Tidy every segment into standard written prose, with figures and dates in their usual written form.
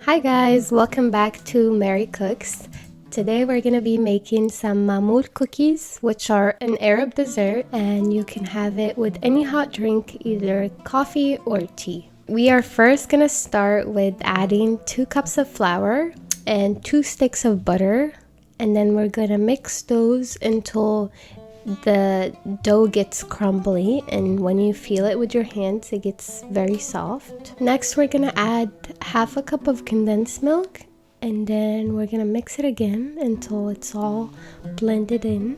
Hi guys, welcome back to Mery Cooks. Today we're going to be making some Maamoul cookies, which are an Arab dessert, and you can have it with any hot drink, either coffee or tea. We are first going to start with adding 2 cups of flour and 2 sticks of butter, and then we're going to mix those until the dough gets crumbly, and when you feel it with your hands it gets very soft. Next we're gonna add half a cup of condensed milk, and then we're gonna mix it again until it's all blended in.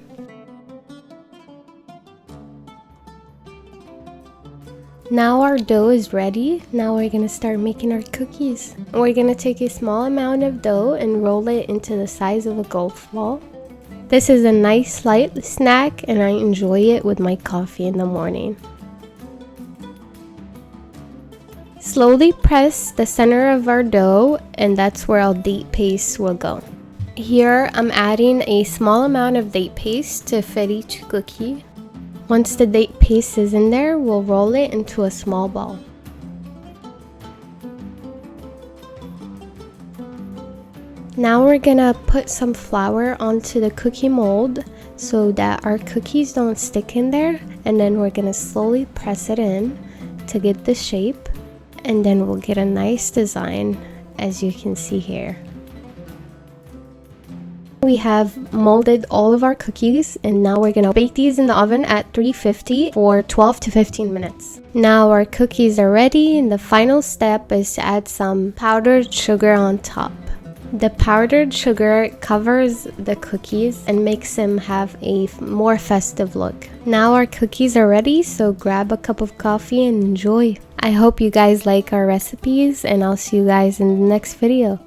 Now our dough is ready. Now we're gonna start making our cookies. We're gonna take a small amount of dough and roll it into the size of a golf ball. This is a nice light snack and I enjoy it with my coffee in the morning. Slowly press the center of our dough, and that's where our date paste will go. Here I'm adding a small amount of date paste to fit each cookie. Once the date paste is in there, we'll roll it into a small ball. Now we're gonna put some flour onto the cookie mold so that our cookies don't stick in there, and then we're gonna slowly press it in to get the shape, and then we'll get a nice design as you can see here. We have molded all of our cookies, and now we're gonna bake these in the oven at 350 for 12 to 15 minutes. Now our cookies are ready, and the final step is to add some powdered sugar on top. The powdered sugar covers the cookies and makes them have a more festive look. Now our cookies are ready, so grab a cup of coffee and enjoy. I hope you guys like our recipes, and I'll see you guys in the next video.